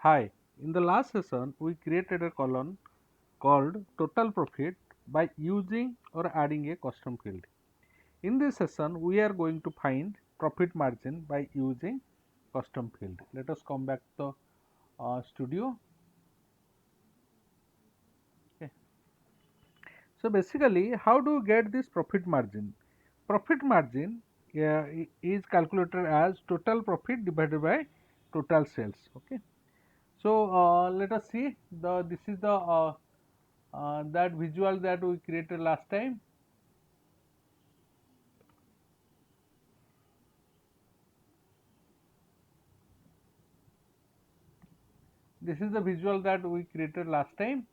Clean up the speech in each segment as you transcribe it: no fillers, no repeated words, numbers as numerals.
Hi, in the last session we created a column called total profit by using or adding a custom field. In this session we are going to find profit margin by using custom field. Let us come back to the studio. Okay. So basically how do you get this profit margin? Profit margin is calculated as total profit divided by total sales. Okay. So let us see this is the that visual that we created last time. This is the visual that we created last time.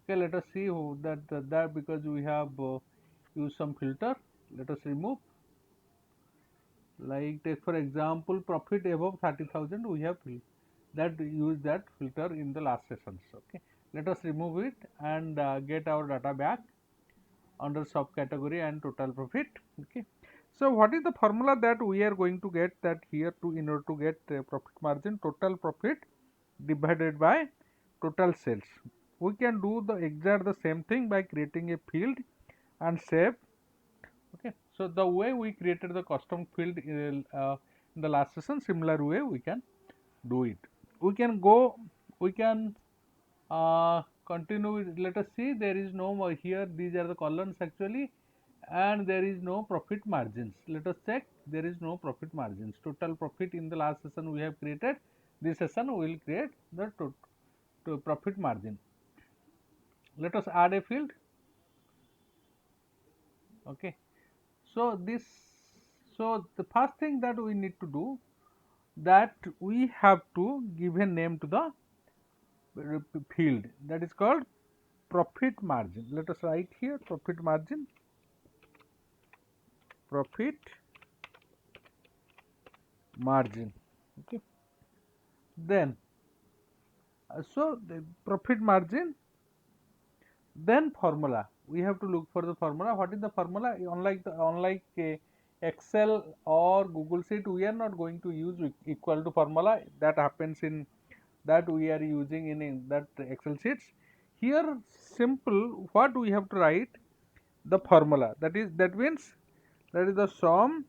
Okay, let us see who that because we have used some filter. Let us remove. Like take for example, profit above 30,000. We have that use that filter in the last sessions. Okay, let us remove it and get our data back under subcategory and total profit. Okay, so what is the formula that we are going to get that here to in order to get profit margin? Total profit divided by total sales. We can do the exact the same thing by creating a field and save. Okay, so the way we created the custom field in the last session, similar way we can do it. We can go, we can continue with, let us see, there is no more here, these are the columns actually, and there is no profit margins. Let us check, there is no profit margins. Total profit in the last session we have created. This session we will create the to profit margin. Let us add a field. Okay, so the first thing that we need to do, that we have to give a name to the field, that is called profit margin. Let us write here profit margin, profit margin. Okay, then so the profit margin, then formula, we have to look for the formula. What is the formula? Unlike Excel or Google Sheet, we are not going to use equal to formula that happens in that we are using in that Excel sheets. Here simple, what we have to write the formula, that means that is the sum,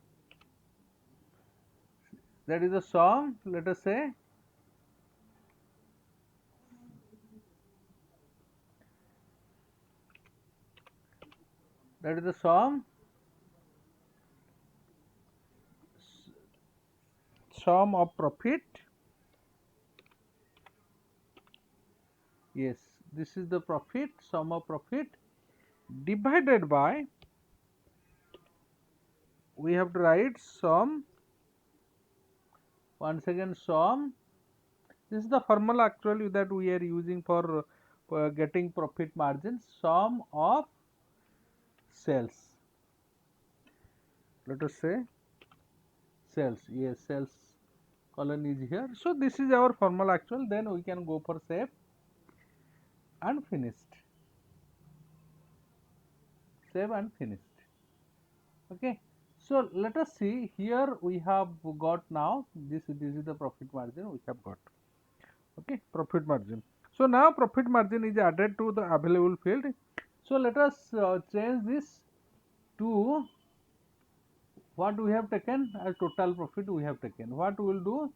let us say, that is the sum of profit. Yes, this is the profit, sum of profit divided by, we have to write sum, once again sum. This is the formula actually that we are using for getting profit margin, sum of sales. Let us say sales. Yes, sales column is here. So this is our formula actual. Then we can go for save and finished. Save and finished. Okay. So let us see here, we have got now this is the profit margin we have got. Okay, profit margin. So now profit margin is added to the available field. So let us change this to what we have taken as total profit we have taken. What we will do,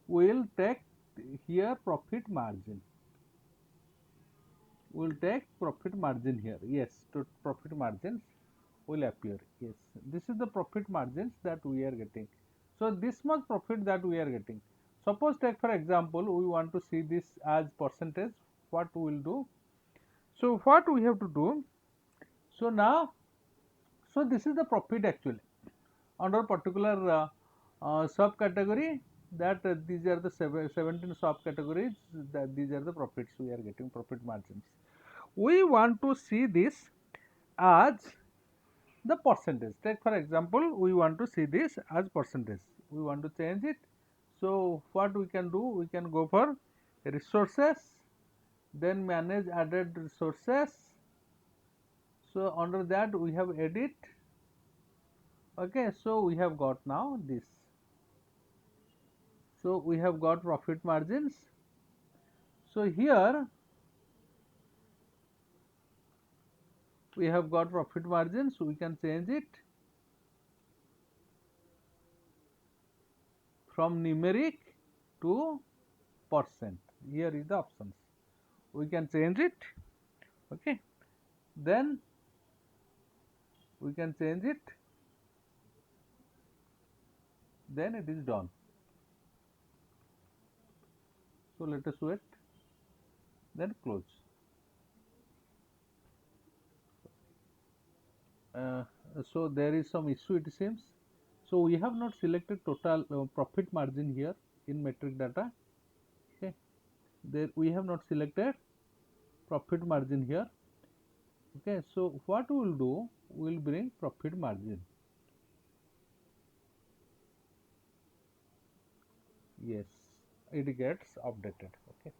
we will take here profit margin. We will take profit margin here. Yes, to profit margins will appear. Yes, this is the profit margins that we are getting. So this much profit that we are getting. Suppose take for example, we want to see this as percentage. What we will do? So what we have to do? So now, so this is the profit actually under particular subcategory, that these are the 17 subcategories, that these are the profits we are getting, profit margins. We want to see this as the percentage. Take for example, we want to see this as percentage. We want to change it. So what we can do? We can go for resources, then manage added resources. So under that we have edit. Okay, so we have got now this. So we have got profit margins. So here we have got profit margin, so we can change it from numeric to percent. Here is the options. We can change it, okay. Then we can change it, then it is done. So let us wait, then close. Uh, so there is some issue it seems. So we have not selected total profit margin here in metric data. Okay, there we have not selected profit margin here. Okay, so what we will do, we will bring profit margin. Yes, it gets updated. Okay,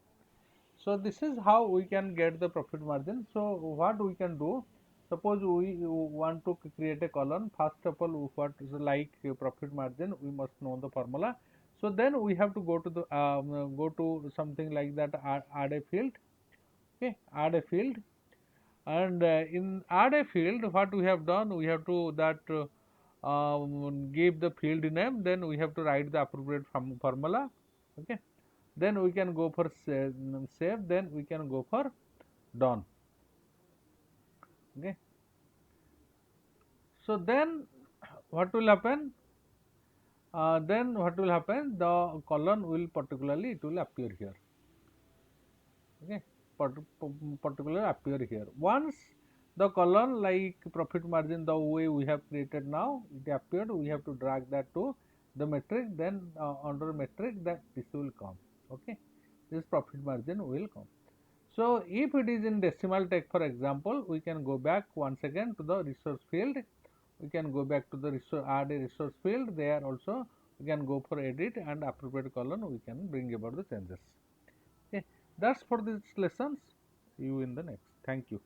so this is how we can get the profit margin. So what we can do, suppose we want to create a column. First of all, what is like profit margin, we must know the formula. So then we have to go to the go to something like that, add a field. Okay, add a field, and in add a field, what we have done, we have to that give the field name, then we have to write the appropriate formula. Okay, then we can go for save, then we can go for done. Okay, so then what will happen, then what will happen, the column will particularly it will appear here. Okay, particular appear here. Once the column like profit margin the way we have created now it appeared, we have to drag that to the metric, then under metric that this will come. Okay, this profit margin will come. So if it is in decimal take, for example, we can go back once again to the resource field. We can go back to the resource, add a resource field. There also we can go for edit and appropriate column. We can bring about the changes. Okay, that's for this lessons. See you in the next. Thank you.